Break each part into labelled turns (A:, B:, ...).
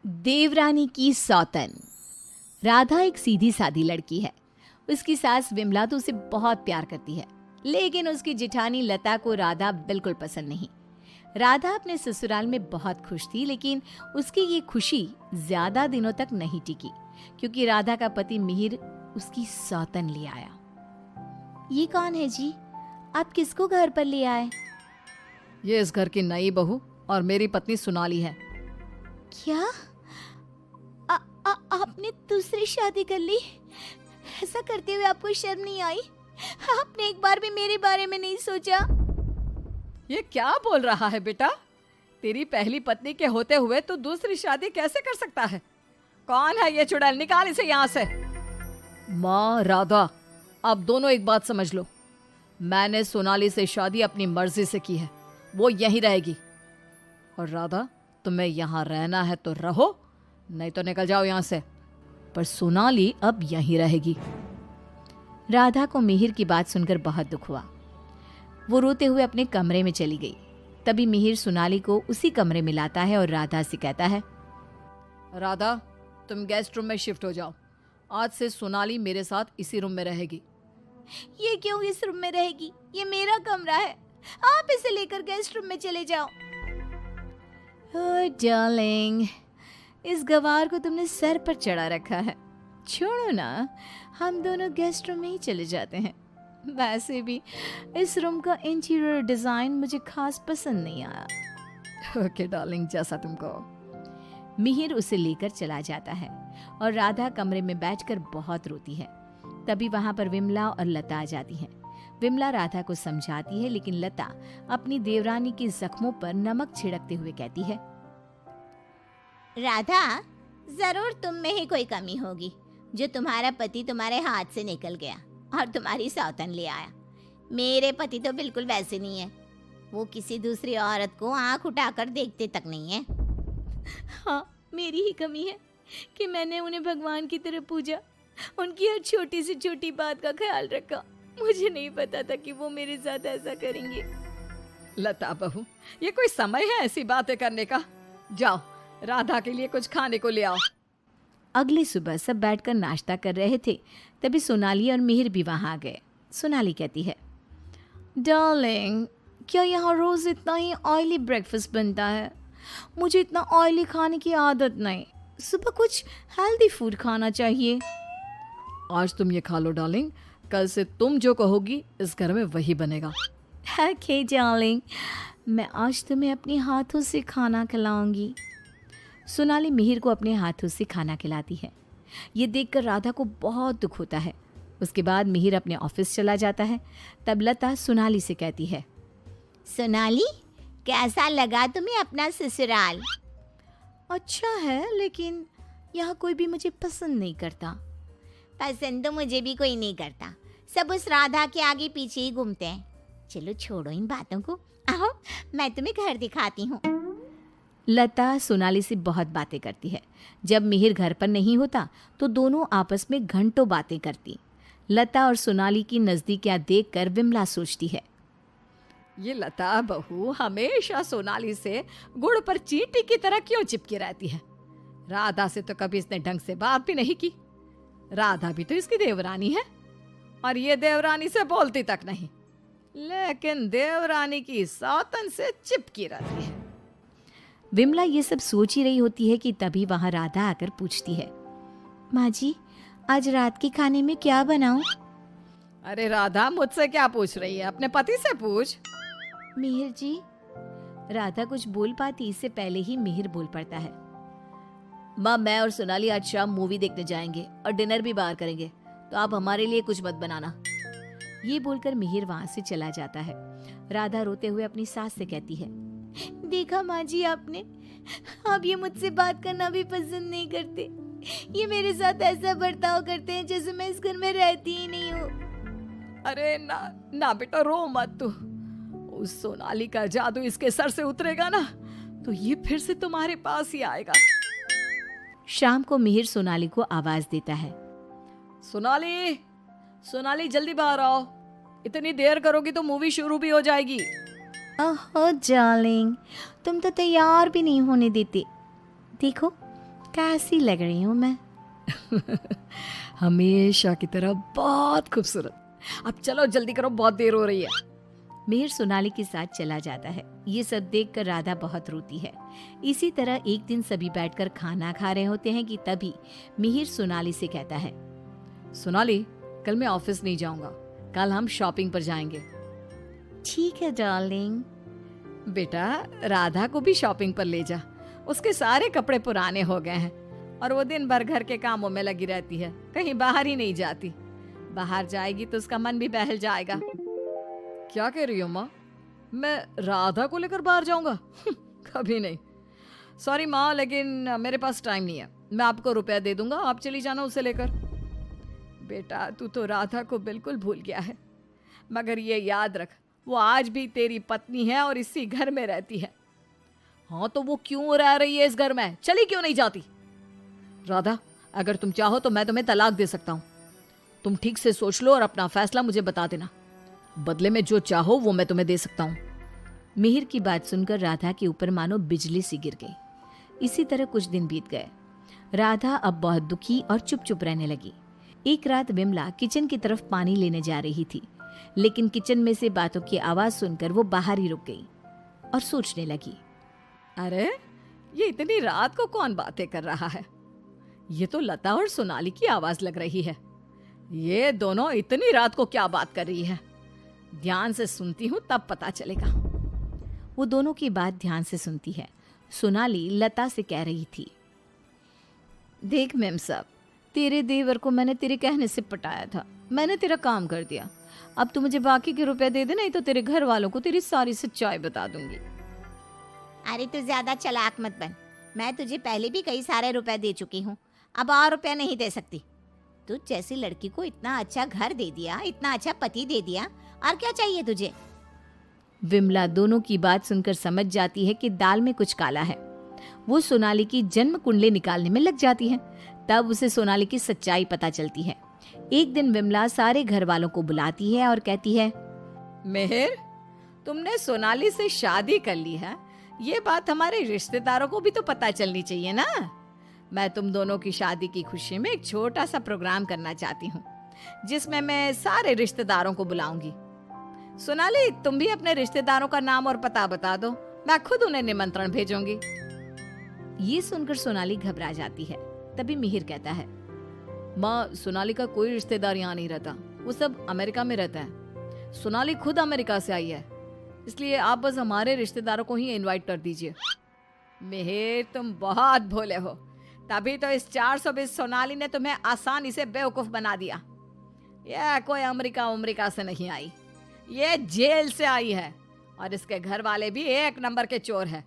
A: देवरानी की सौतन। राधा एक सीधी सादी लड़की है। उसकी सास विमला तो उसे बहुत प्यार करती है, लेकिन उसकी जिठानी लता को राधा बिल्कुल पसंद नहीं। राधा अपने ससुराल में बहुत खुश थी, लेकिन उसकी ये खुशी ज्यादा दिनों तक नहीं टिकी, क्योंकि राधा का पति मिहिर उसकी सौतन ले आया। ये कौन है जी? आप किसको घर पर ले आए?
B: ये इस घर की नई बहू और मेरी पत्नी सोनाली है।
A: क्या आपने दूसरी शादी कर ली? ऐसा करते हुए आपको शर्म नहीं आई? आपने एक बार भी मेरे बारे में नहीं सोचा?
B: ये क्या बोल रहा है बेटा? तेरी पहली पत्नी के होते हुए तू दूसरी शादी कैसे कर सकता है? कौन है ये चुड़ैल? निकाल इसे यहाँ से। माँ राधा, आप दोनों एक बात समझ लो। मैंने सोनाली से शादी अपनी मर्जी से की है, वो यहीं रहेगी। और राधा, तुम्हें यहाँ रहना है तो रहो, नहीं तो निकल जाओ यहाँ से। पर सोनाली अब यहीं रहेगी।
A: राधा को मिहिर की बात सुनकर बहुत दुख हुआ। वो रोते हुए अपने कमरे में चली गई। तभी मिहिर सोनाली को उसी कमरे में लाता है और राधा से कहता है,
B: राधा, तुम गेस्ट रूम में शिफ्ट हो जाओ। आज से सोनाली मेरे साथ इसी रूम में रहेगी।
A: ये क्यों इस रूम में रहेगी? ये मेरा कमरा है, आप इसे लेकर गेस्ट रूम में चले जाओ। ओह डार्लिंग, इस गवार को तुमने सर पर चढ़ा रखा है। छोड़ो ना, हम दोनों गेस्ट रूम में ही चले जाते हैं। वैसे भी इस रूम का इंटीरियर डिजाइन मुझे खास पसंद नहीं आया।
B: ओके डार्लिंग, जैसा तुम कहो।
A: मिहिर उसे लेकर चला जाता है और राधा कमरे में बैठकर बहुत रोती है। तभी वहां पर विमला और लता आ जाती हैं। विमला राधा को समझाती है, लेकिन लता अपनी देवरानी के जख्मों पर नमक छिड़कते हुए कहती है, राधा, जरूर तुम में ही कोई कमी होगी जो तुम्हारा पति तुम्हारे हाथ से निकल गया और तुम्हारी सौतन ले आया। मेरे पति तो बिल्कुल वैसे नहीं है। वो किसी दूसरी औरत को आंख उठाकर देखते तक नहीं है। हाँ, मेरी ही कमी है कि मैंने उन्हें भगवान की तरह पूजा, उनकी हर छोटी से छोटी बात का ख्याल रखा। मुझे नहीं पता था कि वो मेरे साथ ऐसा करेंगे।
B: लता बहू, ये कोई समय है ऐसी बातें करने का? जाओ, राधा के लिए कुछ खाने को ले आओ।
A: अगली सुबह सब बैठकर नाश्ता कर रहे थे। तभी सोनाली और मिहिर भी वहां आ गए। सोनाली कहती है, डार्लिंग, क्या यहाँ रोज इतना ही ऑयली ब्रेकफास्ट बनता है? मुझे इतना ऑयली खाने की आदत नहीं। सुबह कुछ हेल्दी फूड खाना चाहिए।
B: आज तुम ये खा लो डार्लिंग, कल से तुम जो कहोगी इस घर में वही बनेगा।
A: ओके डार्लिंग, मैं आज तुम्हें अपने हाथों से खाना खिलाऊंगी। सोनाली मिहिर को अपने हाथों से खाना खिलाती है। ये देखकर राधा को बहुत दुख होता है। उसके बाद मिहिर अपने ऑफिस चला जाता है। तब लता सोनाली से कहती है, सोनाली, कैसा लगा तुम्हें अपना ससुराल? अच्छा है, लेकिन यहाँ कोई भी मुझे पसंद नहीं करता। पसंद तो मुझे भी कोई नहीं करता। सब उस राधा के आगे पीछे ही घूमते हैं। चलो छोड़ो इन बातों को, आओ मैं तुम्हें घर दिखाती हूँ। लता सोनाली से बहुत बातें करती है। जब मिहिर घर पर नहीं होता तो दोनों आपस में घंटों बातें करती। लता और सोनाली की नज़दीकियाँ देखकर विमला सोचती है,
B: ये लता बहू हमेशा सोनाली से गुड़ पर चींटी की तरह क्यों चिपकी रहती है? राधा से तो कभी इसने ढंग से बात भी नहीं की। राधा भी तो इसकी देवरानी है और ये देवरानी से बोलती तक नहीं, लेकिन देवरानी की सौतन से चिपकी रहती है।
A: विमला ये सब सोच ही रही होती है कि तभी वहां राधा आकर पूछती है, माँ जी, आज रात के खाने में क्या बनाऊं?
B: अरे राधा, मुझसे क्या पूछ रही है? अपने पति से पूछ।
A: मिहिर जी। राधा कुछ बोल पाती इससे पहले ही मिहिर बोल पड़ता है, माँ, मैं और सोनाली आज शाम मूवी देखने जाएंगे और डिनर भी बाहर करेंगे, तो आप हमारे लिए कुछ मत बनाना। ये बोलकर मिहिर वहां से चला जाता है। राधा रोते हुए अपनी सास से कहती है, देखा माँ जी आपने, आप ये मुझसे बात करना भी पसंद नहीं करते। ये मेरे साथ ऐसा बर्ताव करते हैं जैसे मैं इस घर में रहती ही नहीं हूँ।
B: अरे ना ना बेटा, रो मत तू। उस सोनाली का जादू इसके सर से उतरेगा ना तो ये फिर से तुम्हारे पास ही आएगा।
A: शाम को मिहिर सोनाली को आवाज देता है,
B: सोनाली, सोनाली जल्दी बाहर आओ। इतनी देर करोगी तो मूवी शुरू भी हो जाएगी।
A: ओहो डार्लिंग, तुम तो तैयार भी नहीं होने देते। देखो, कैसी लग रही हूँ मैं?
B: हमेशा की तरह बहुत खूबसूरत। अब चलो जल्दी करो, बहुत देर हो रही है।
A: मिहिर सोनाली के साथ चला जाता है। ये सब देखकर राधा बहुत रोती है। इसी तरह एक दिन सभी बैठकर खाना खा रहे होते हैं कि तभी मिहिर सोनाली से कहता है,
B: सोनाली, कल मैं ऑफिस नहीं जाऊंगा, कल हम शॉपिंग पर जाएंगे।
A: ठीक है डार्लिंग।
B: बेटा, राधा को भी शॉपिंग पर ले जा, उसके सारे कपड़े पुराने हो गए हैं और वो दिन भर घर के कामों में लगी रहती है, कहीं बाहर ही नहीं जाती। बाहर जाएगी तो उसका मन भी बहल जाएगा। क्या कह रही हो माँ? मैं राधा को लेकर बाहर जाऊंगा? कभी नहीं। सॉरी माँ, लेकिन मेरे पास टाइम नहीं है। मैं आपको रुपया दे दूंगा, आप चली जाना उसे लेकर। बेटा, तू तो राधा को बिल्कुल भूल गया है, मगर ये याद रख, वो आज भी तेरी पत्नी है और इसी घर में रहती है। हाँ, तो वो क्यों रह रही है इस घर में? चली क्यों नहीं जाती? राधा, अगर तुम चाहो तो मैं तुम्हें तलाक दे सकता हूँ। तुम ठीक से सोच लो और अपना फैसला मुझे बता देना। बदले में जो चाहो वो मैं तुम्हें दे सकता हूँ।
A: मिहिर की बात सुनकर राधा के ऊपर मानो बिजली सी गिर गई। इसी तरह कुछ दिन बीत गए। राधा अब बहुत दुखी और चुप चुप रहने लगी। एक रात विमला किचन की तरफ पानी लेने जा रही थी, लेकिन किचन में से बातों की आवाज सुनकर वो बाहर ही रुक गई और सोचने लगी,
B: अरे, ये इतनी रात को कौन बातें कर रहा है? ये तो लता और सोनाली की आवाज लग रही है। ये दोनों इतनी रात को क्या बात कर रही है? ध्यान से सुनती हूँ तब पता चलेगा।
A: वो दोनों की बात ध्यान से सुनती है। सोनाली लता से कह रही थी, देख मेम साहब, तेरे देवर को मैंने तेरे कहने से पटाया था, मैंने तेरा काम कर दिया। अब तू मुझे बाकी के रुपए दे दे, नहीं तो तेरे घर वालों को तेरी सारी सच्चाई बता दूंगी।
C: अरे तू ज्यादा चालाक मत बन, मैं तुझे पहले भी कई सारे रुपए दे चुकी हूँ, अब और रुपया नहीं दे सकती। तू जैसी लड़की को इतना अच्छा घर दे दिया, इतना अच्छा पति दे दिया, और क्या चाहिए तुझे?
A: विमला दोनों की बात सुनकर समझ जाती है कि दाल में कुछ काला है। वो सोनाली की जन्म कुंडली निकालने में लग जाती है। तब उसे सोनाली की सच्चाई पता चलती है। एक दिन विमला सारे घर वालों को बुलाती है और कहती है,
B: मिहिर, तुमने सोनाली से शादी कर ली है, ये बात हमारे रिश्तेदारों को भी तो पता चलनी चाहिए ना। मैं तुम दोनों की शादी की खुशी में एक छोटा सा प्रोग्राम करना चाहती हूँ, जिसमें मैं सारे रिश्तेदारों को बुलाऊंगी। सोनाली, तुम भी अपने रिश्तेदारों का नाम और पता बता दो, मैं खुद उन्हें निमंत्रण भेजूंगी।
A: ये सुनकर सोनाली घबरा जाती है। तभी मिहिर कहता है,
B: माँ, सोनाली का कोई रिश्तेदार यहाँ नहीं रहता, वो सब अमेरिका में रहता है। सोनाली खुद अमेरिका से आई है, इसलिए आप बस हमारे रिश्तेदारों को ही इनवाइट कर दीजिए। मिहिर, तुम बहुत भोले हो, तभी तो इस 420 सोनाली ने तुम्हें आसानी से बेवकूफ बना दिया। यह कोई अमेरिका से नहीं आई, ये जेल से आई है, और इसके घर वाले भी एक नंबर के चोर हैं।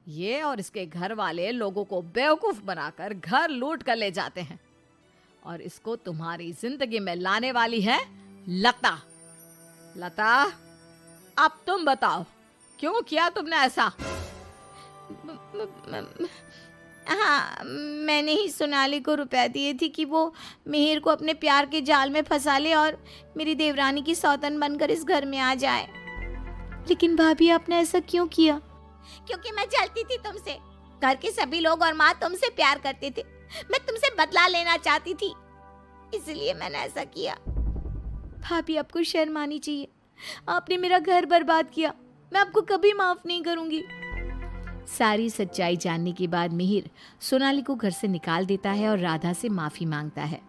B: ये और इसके घर वाले लोगों को बेवकूफ बनाकर घर लूट कर ले जाते हैं, और इसको तुम्हारी जिंदगी में लाने वाली है लता। लता, अब तुम बताओ, क्यों किया तुमने ऐसा?
C: हाँ, मैंने ही सोनाली को रुपया दिए थी कि वो मिहिर को अपने प्यार के जाल में फंसा ले और मेरी देवरानी की सौतन बनकर इस घर में आ जाए।
A: लेकिन भाभी, आपने ऐसा क्यों किया?
C: क्योंकि मैं जलती थी तुमसे। घर के सभी लोग और माँ तुमसे प्यार करते थे, मैं तुमसे बदला लेना चाहती थी, इसलिए मैंने ऐसा किया।
A: भाभी, आपको शर्म आनी चाहिए। आपने मेरा घर बर्बाद किया, मैं आपको कभी माफ नहीं करूंगी। सारी सच्चाई जानने के बाद मिहिर सोनाली को घर से निकाल देता है और राधा से माफी मांगता है।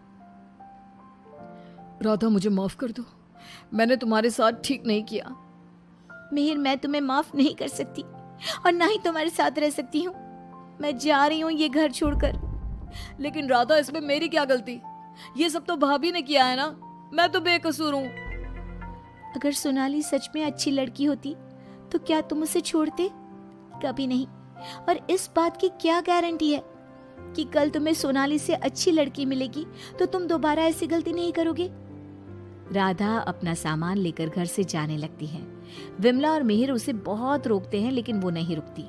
B: राधा, मुझे माफ कर दो, मैंने तुम्हारे साथ ठीक नहीं किया।
A: मिहिर, मैं तुम्हें माफ नहीं कर सकती और ना ही तुम्हारे साथ रह सकती हूँ। मैं जा रही हूँ ये घर छोड़कर।
B: लेकिन राधा, इसमें मेरी क्या गलती? ये सब तो भाभी ने किया है ना, मैं तो बेकसूर हूँ।
A: अगर सोनाली सच में अच्छी लड़की होती तो क्या तुम उसे छोड़ते? कभी नहीं। और इस बात की क्या गारंटी है कि कल तुम्हें सोनाली से अच्छी लड़की मिलेगी तो तुम दोबारा ऐसी गलती नहीं करोगे? राधा अपना सामान लेकर घर से जाने लगती है। विमला और मिहिर उसे बहुत रोकते हैं, लेकिन वो नहीं रुकती।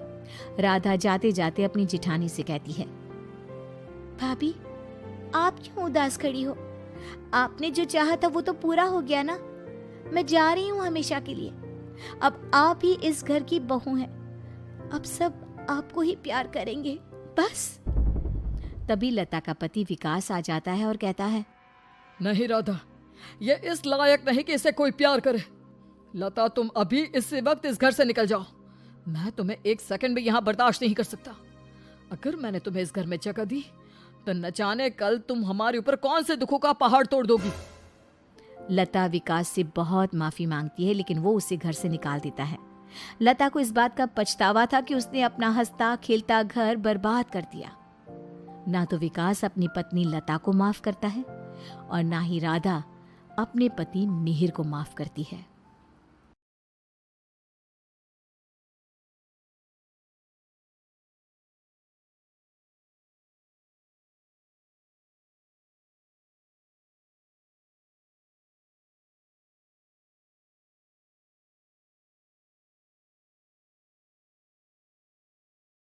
A: राधा जाते जाते अपनी जिठानी से कहती है, भाभी, आप क्यों उदास खड़ी हो? आपने जो चाहा था वो तो पूरा हो गया ना। मैं जा रही हूँ हमेशा के लिए। अब आप ही इस घर की बहू हैं। अब सब आपको ही प्यार करेंगे, बस। तभी लता का पति विकास आ जाता है और कहता है,
B: नहीं राधा, ये इस लायक नहीं कि इसे कोई प्यार करे। लता, तुम अभी इसी वक्त इस घर से निकल जाओ। मैं तुम्हें एक सेकंड भी यहाँ बर्दाश्त नहीं कर सकता। अगर मैंने तुम्हें इस घर में जगह दी तो न जाने कल तुम हमारे ऊपर कौन से दुखों का पहाड़ तोड़ दोगी।
A: लता विकास से बहुत माफी मांगती है, लेकिन वो उसे घर से निकाल देता है। लता को इस बात का पछतावा था कि उसने अपना हंसता खेलता घर बर्बाद कर दिया। ना तो विकास अपनी पत्नी लता को माफ करता है और ना ही राधा अपने पति मिहिर को माफ करती है।